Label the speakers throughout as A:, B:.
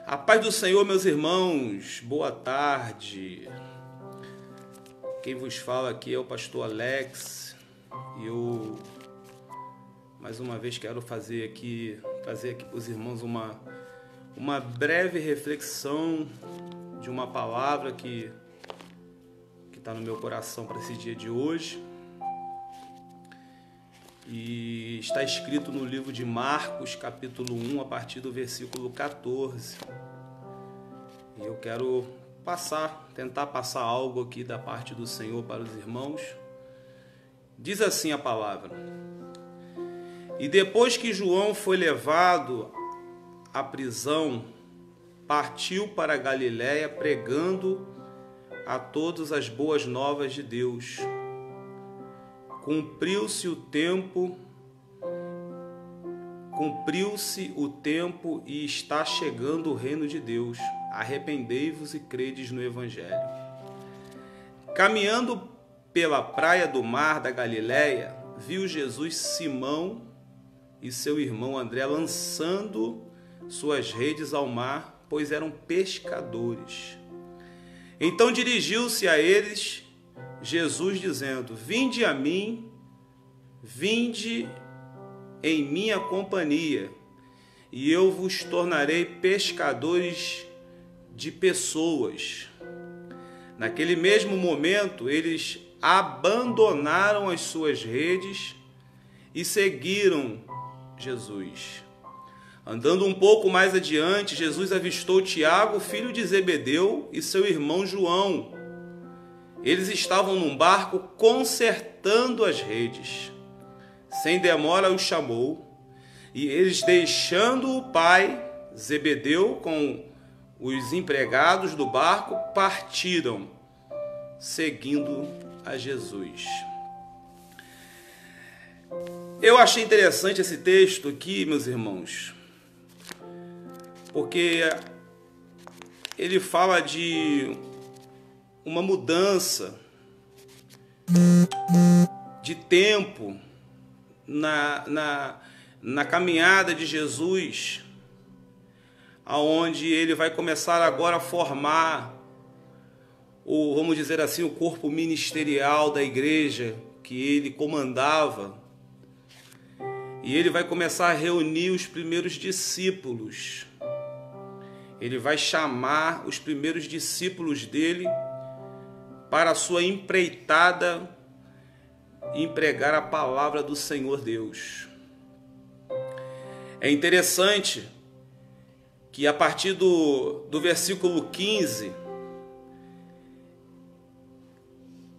A: A paz do Senhor, meus irmãos, boa tarde. Quem vos fala aqui é o pastor Alex e eu, mais uma vez, quero fazer aqui para os irmãos uma breve reflexão de uma palavra que está no meu coração para esse dia de hoje. E está escrito no livro de Marcos, capítulo 1, a partir do versículo 14. E eu quero tentar passar algo aqui da parte do Senhor para os irmãos. Diz assim a palavra: E depois que João foi levado à prisão, partiu para a Galiléia pregando a todos as boas novas de Deus. Cumpriu-se o tempo e está chegando o reino de Deus. Arrependei-vos e credes no Evangelho. Caminhando pela praia do mar da Galiléia, viu Jesus Simão e seu irmão André lançando suas redes ao mar, pois eram pescadores. Então dirigiu-se a eles Jesus dizendo: Vinde a mim, vinde em minha companhia, e eu vos tornarei pescadores de pessoas. Naquele mesmo momento, eles abandonaram as suas redes e seguiram Jesus. Andando um pouco mais adiante, Jesus avistou Tiago, filho de Zebedeu, e seu irmão João. Eles estavam num barco consertando as redes. Sem demora os chamou, e eles, deixando o pai Zebedeu com os empregados do barco, partiram, seguindo a Jesus. Eu achei interessante esse texto aqui, meus irmãos, porque ele fala de uma mudança de tempo na caminhada de Jesus, aonde ele vai começar agora a formar vamos dizer assim, o corpo ministerial da igreja que ele comandava, e ele vai começar a reunir os primeiros discípulos. Ele vai chamar os primeiros discípulos dele para a sua empreitada e pregar a palavra do Senhor Deus. É interessante que a partir do versículo 15,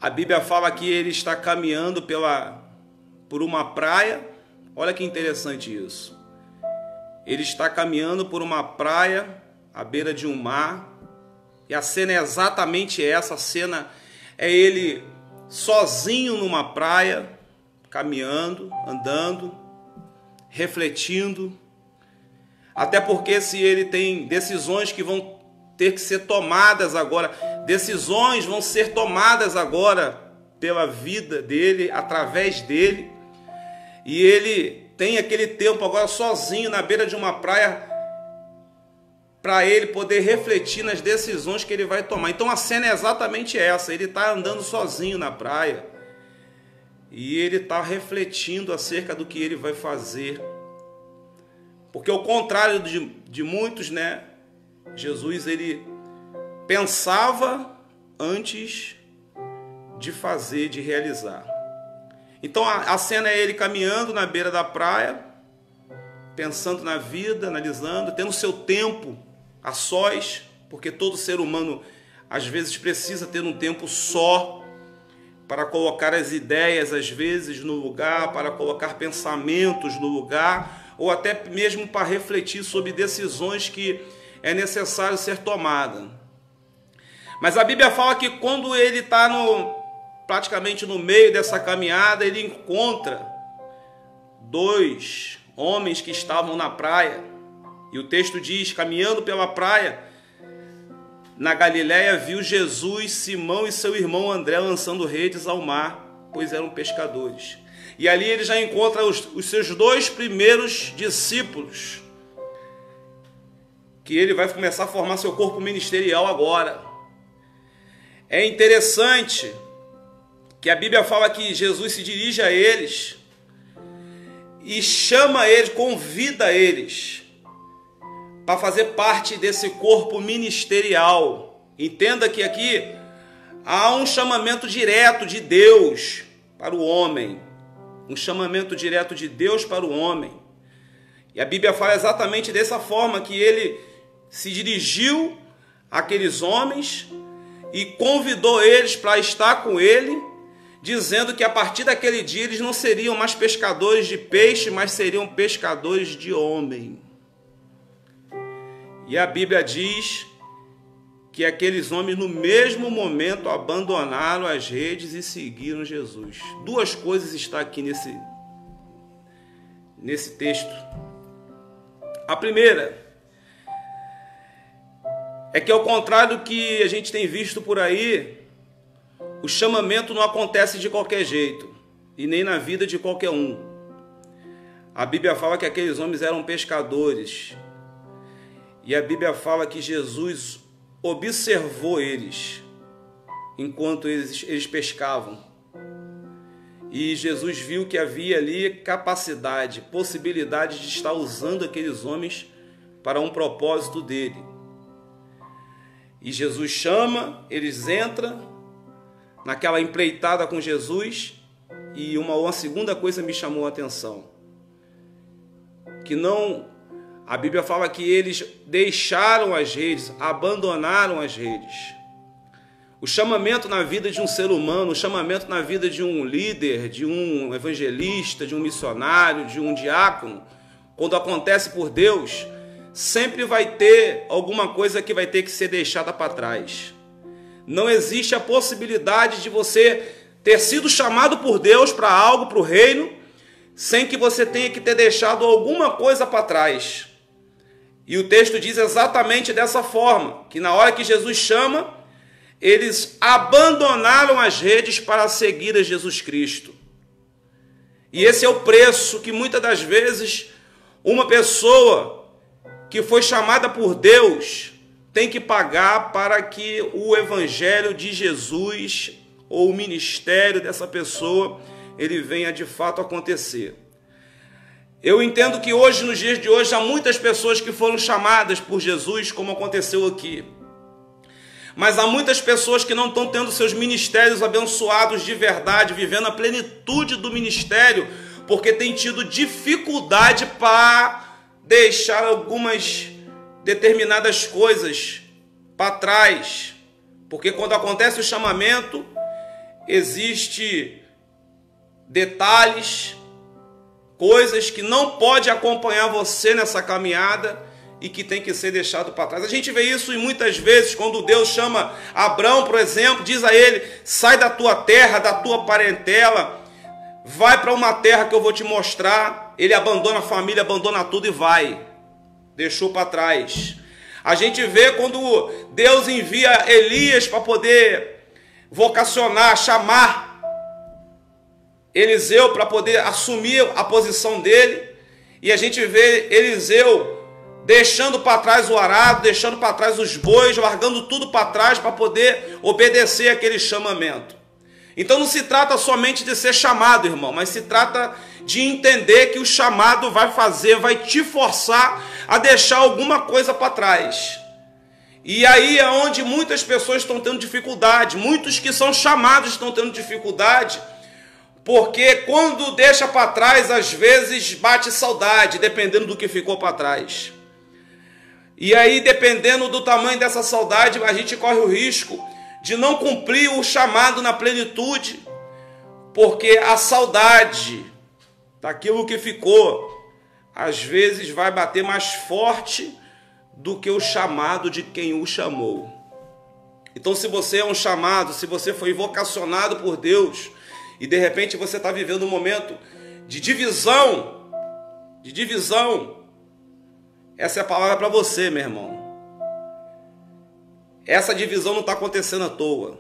A: a Bíblia fala que ele está caminhando por uma praia. Olha que interessante isso. Ele está caminhando por uma praia à beira de um mar, e a cena é exatamente essa. A cena é ele sozinho numa praia, caminhando, andando, refletindo, até porque se ele tem decisões que vão ter que ser tomadas agora, decisões vão ser tomadas agora pela vida dele, através dele, e ele tem aquele tempo agora sozinho na beira de uma praia para ele poder refletir nas decisões que ele vai tomar. Então a cena é exatamente essa. Ele está andando sozinho na praia e ele está refletindo acerca do que ele vai fazer. Porque ao contrário de muitos, né, Jesus ele pensava antes de fazer, de realizar. Então a cena é ele caminhando na beira da praia, pensando na vida, analisando, tendo seu tempo a sós, porque todo ser humano às vezes precisa ter um tempo só para colocar as ideias às vezes no lugar, para colocar pensamentos no lugar, ou até mesmo para refletir sobre decisões que é necessário ser tomada. Mas a Bíblia fala que quando ele está praticamente no meio dessa caminhada, ele encontra dois homens que estavam na praia. E o texto diz: caminhando pela praia na Galiléia, viu Jesus, Simão e seu irmão André lançando redes ao mar, pois eram pescadores. E ali ele já encontra os seus dois primeiros discípulos, que ele vai começar a formar seu corpo ministerial agora. É interessante que a Bíblia fala que Jesus se dirige a eles e chama eles, convida eles para fazer parte desse corpo ministerial. Entenda que aqui há um chamamento direto de Deus para o homem. Um chamamento direto de Deus para o homem. E a Bíblia fala exatamente dessa forma, que ele se dirigiu àqueles homens e convidou eles para estar com ele, dizendo que a partir daquele dia eles não seriam mais pescadores de peixe, mas seriam pescadores de homem. E a Bíblia diz que aqueles homens no mesmo momento abandonaram as redes e seguiram Jesus. Duas coisas estão aqui nesse texto. A primeira é que, ao contrário do que a gente tem visto por aí, o chamamento não acontece de qualquer jeito e nem na vida de qualquer um. A Bíblia fala que aqueles homens eram pescadores e a Bíblia fala que Jesus observou eles enquanto eles pescavam. E Jesus viu que havia ali capacidade, possibilidade de estar usando aqueles homens para um propósito dele. E Jesus chama, eles entram naquela empreitada com Jesus, e uma segunda coisa me chamou a atenção. A Bíblia fala que eles deixaram as redes, abandonaram as redes. O chamamento na vida de um ser humano, o chamamento na vida de um líder, de um evangelista, de um missionário, de um diácono, quando acontece por Deus, sempre vai ter alguma coisa que vai ter que ser deixada para trás. Não existe a possibilidade de você ter sido chamado por Deus para algo, para o reino, sem que você tenha que ter deixado alguma coisa para trás. E o texto diz exatamente dessa forma, que na hora que Jesus chama, eles abandonaram as redes para seguir a Jesus Cristo. E esse é o preço que muitas das vezes uma pessoa que foi chamada por Deus tem que pagar para que o evangelho de Jesus ou o ministério dessa pessoa ele venha de fato acontecer. Eu entendo que hoje, nos dias de hoje, há muitas pessoas que foram chamadas por Jesus, como aconteceu aqui. Mas há muitas pessoas que não estão tendo seus ministérios abençoados de verdade, vivendo a plenitude do ministério, porque tem tido dificuldade para deixar algumas determinadas coisas para trás. Porque quando acontece o chamamento, existe detalhes, coisas que não pode acompanhar você nessa caminhada e que tem que ser deixado para trás. A gente vê isso muitas vezes quando Deus chama Abrão, por exemplo, diz a ele: sai da tua terra, da tua parentela, vai para uma terra que eu vou te mostrar. Ele abandona a família, abandona tudo e vai. Deixou para trás. A gente vê quando Deus envia Elias para poder vocacionar, chamar Eliseu para poder assumir a posição dele, e a gente vê Eliseu deixando para trás o arado, deixando para trás os bois, largando tudo para trás para poder obedecer aquele chamamento. Então não se trata somente de ser chamado, irmão, mas se trata de entender que o chamado vai te forçar a deixar alguma coisa para trás. E aí é onde muitas pessoas estão tendo dificuldade, muitos que são chamados estão tendo dificuldade, porque quando deixa para trás, às vezes bate saudade, dependendo do que ficou para trás. E aí, dependendo do tamanho dessa saudade, a gente corre o risco de não cumprir o chamado na plenitude, porque a saudade daquilo que ficou, às vezes vai bater mais forte do que o chamado de quem o chamou. Então, se você é um chamado, se você foi vocacionado por Deus, e de repente você está vivendo um momento de divisão, essa é a palavra para você, meu irmão. Essa divisão não está acontecendo à toa.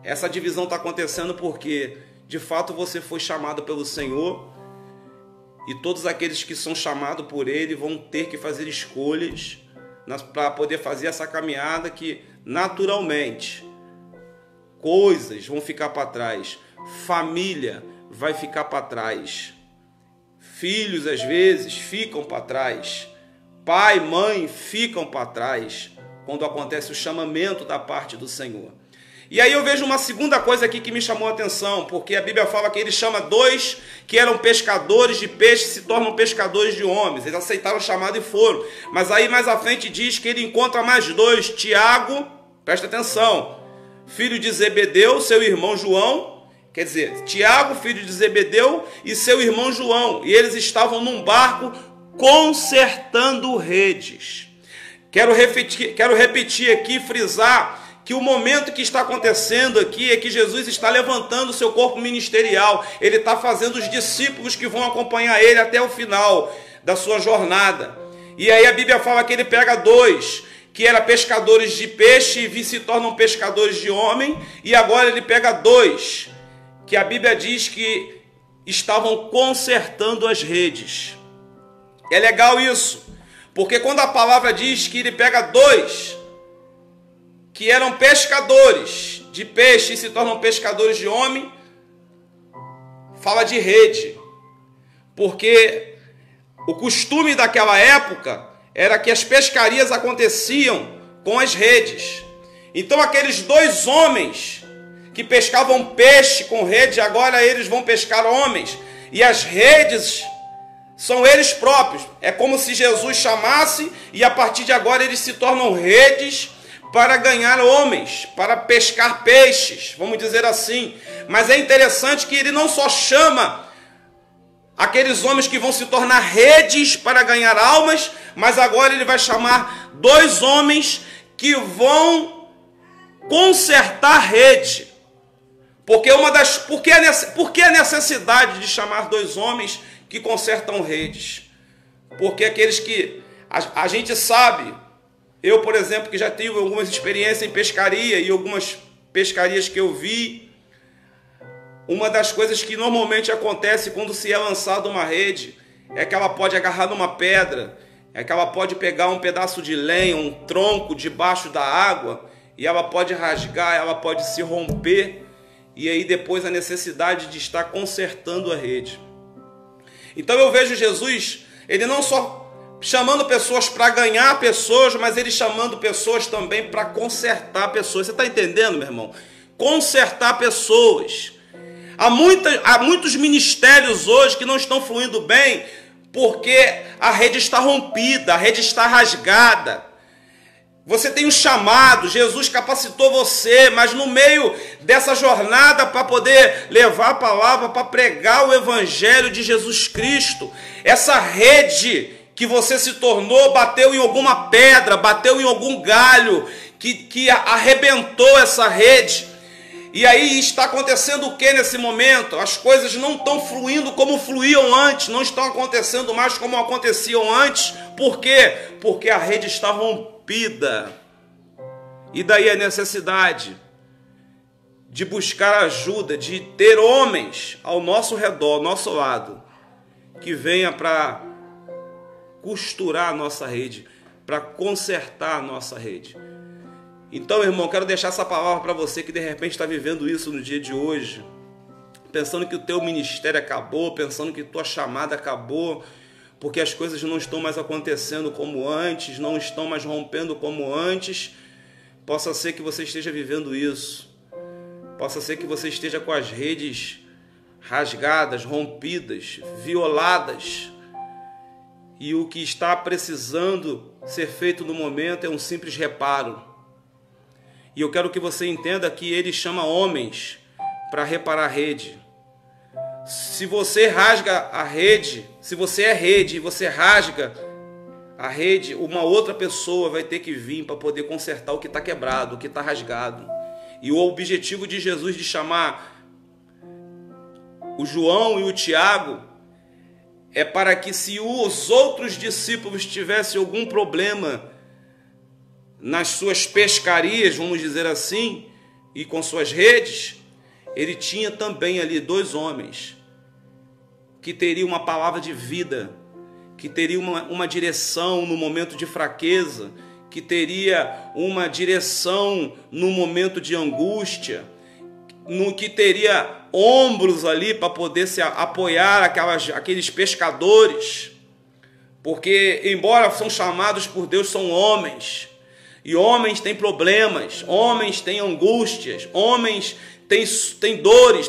A: Essa divisão está acontecendo porque, de fato, você foi chamado pelo Senhor, e todos aqueles que são chamados por Ele vão ter que fazer escolhas para poder fazer essa caminhada que naturalmente coisas vão ficar para trás, família vai ficar para trás, filhos às vezes ficam para trás, pai, mãe ficam para trás quando acontece o chamamento da parte do Senhor. E aí eu vejo uma segunda coisa aqui que me chamou a atenção, porque a Bíblia fala que ele chama dois que eram pescadores de peixe, se tornam pescadores de homens. Eles aceitaram o chamado e foram. Mas aí mais à frente diz que ele encontra mais dois, Tiago, presta atenção, filho de Zebedeu, seu irmão João, quer dizer, Tiago, filho de Zebedeu, e seu irmão João. E eles estavam num barco consertando redes. Quero repetir aqui, frisar, que o momento que está acontecendo aqui é que Jesus está levantando o seu corpo ministerial. Ele está fazendo os discípulos que vão acompanhar ele até o final da sua jornada. E aí a Bíblia fala que ele pega dois, que eram pescadores de peixe e se tornam pescadores de homem. E agora ele pega dois, que a Bíblia diz que estavam consertando as redes. É legal isso, porque quando a palavra diz que ele pega dois que eram pescadores de peixe e se tornam pescadores de homem, fala de rede, porque o costume daquela época era que as pescarias aconteciam com as redes. Então aqueles dois homens que pescavam peixe com rede, agora eles vão pescar homens, e as redes são eles próprios. É como se Jesus chamasse e a partir de agora eles se tornam redes para ganhar homens, para pescar peixes, vamos dizer assim. Mas é interessante que ele não só chama aqueles homens que vão se tornar redes para ganhar almas, mas agora ele vai chamar dois homens que vão consertar rede. Porque a necessidade de chamar dois homens que consertam redes? Porque aqueles que a gente sabe, eu, por exemplo, que já tive algumas experiências em pescaria e algumas pescarias que eu vi, uma das coisas que normalmente acontece quando se é lançada uma rede é que ela pode agarrar numa pedra, é que ela pode pegar um pedaço de lenha, um tronco debaixo da água, e ela pode rasgar, ela pode se romper, e aí depois a necessidade de estar consertando a rede. Então eu vejo Jesus, ele não só chamando pessoas para ganhar pessoas, mas ele chamando pessoas também para consertar pessoas. Você está entendendo, meu irmão? Consertar pessoas. Há muitos ministérios hoje que não estão fluindo bem porque a rede está rompida, a rede está rasgada. Você tem um chamado, Jesus capacitou você, mas no meio dessa jornada para poder levar a palavra, para pregar o evangelho de Jesus Cristo, essa rede que você se tornou, bateu em alguma pedra, bateu em algum galho, que arrebentou essa rede. E aí está acontecendo o que nesse momento? As coisas não estão fluindo como fluíam antes, não estão acontecendo mais como aconteciam antes. Por quê? Porque a rede está rompida. E daí a necessidade de buscar ajuda, de ter homens ao nosso redor, ao nosso lado, que venha para costurar a nossa rede, para consertar a nossa rede. Então, irmão, quero deixar essa palavra para você que de repente está vivendo isso no dia de hoje, pensando que o teu ministério acabou, pensando que tua chamada acabou, porque as coisas não estão mais acontecendo como antes, não estão mais rompendo como antes. Possa ser que você esteja vivendo isso, possa ser que você esteja com as redes rasgadas, rompidas, violadas, e o que está precisando ser feito no momento é um simples reparo. E eu quero que você entenda que ele chama homens para reparar a rede. Se você rasga a rede, se você é rede e você rasga a rede, uma outra pessoa vai ter que vir para poder consertar o que está quebrado, o que está rasgado. E o objetivo de Jesus de chamar o João e o Tiago é para que, se os outros discípulos tivessem algum problema nas suas pescarias, vamos dizer assim, e com suas redes, ele tinha também ali dois homens que teriam uma palavra de vida, que teriam uma direção no momento de fraqueza, que teria uma direção no momento de angústia, no que teria ombros ali para poder se apoiar aqueles pescadores, porque embora são chamados por Deus, são homens, e homens têm problemas, homens têm angústias, homens têm dores,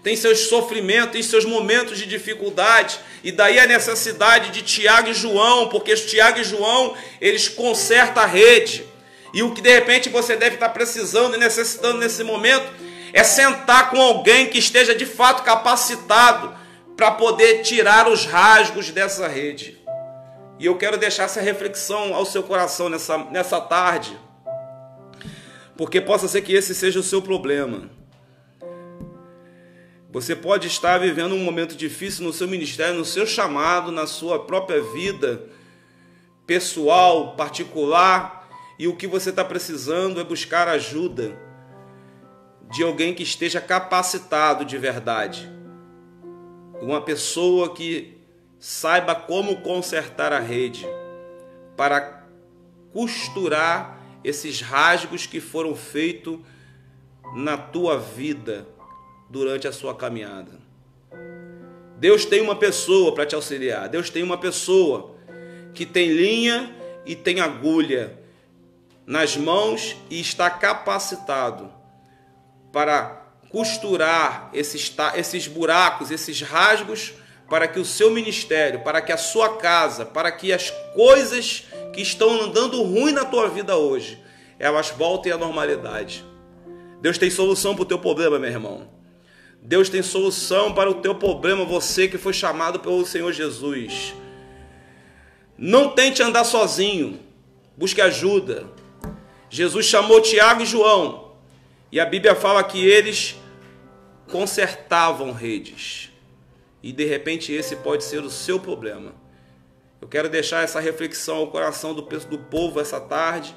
A: têm seus sofrimentos, têm seus momentos de dificuldade, e daí a necessidade de Tiago e João, porque Tiago e João, eles consertam a rede, e o que de repente você deve estar precisando e necessitando nesse momento, é sentar com alguém que esteja de fato capacitado para poder tirar os rasgos dessa rede. E eu quero deixar essa reflexão ao seu coração nessa tarde, porque possa ser que esse seja o seu problema. Você pode estar vivendo um momento difícil no seu ministério, no seu chamado, na sua própria vida pessoal, particular, e o que você está precisando é buscar ajuda de alguém que esteja capacitado de verdade. Uma pessoa que saiba como consertar a rede para costurar esses rasgos que foram feitos na tua vida durante a sua caminhada. Deus tem uma pessoa para te auxiliar. Deus tem uma pessoa que tem linha e tem agulha nas mãos e está capacitado para costurar esses buracos, esses rasgos, para que o seu ministério, para que a sua casa, para que as coisas que estão andando ruim na tua vida hoje, elas voltem à normalidade. Deus tem solução para o teu problema, meu irmão. Deus tem solução para o teu problema, você que foi chamado pelo Senhor Jesus. Não tente andar sozinho, busque ajuda. Jesus chamou Tiago e João, e a Bíblia fala que eles consertavam redes. E de repente esse pode ser o seu problema. Eu quero deixar essa reflexão ao coração do povo essa tarde.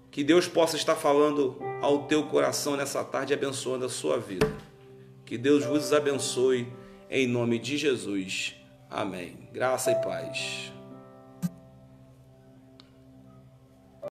A: Que Deus possa estar falando ao teu coração nessa tarde, abençoando a sua vida. Que Deus vos abençoe em nome de Jesus. Amém. Graça e paz.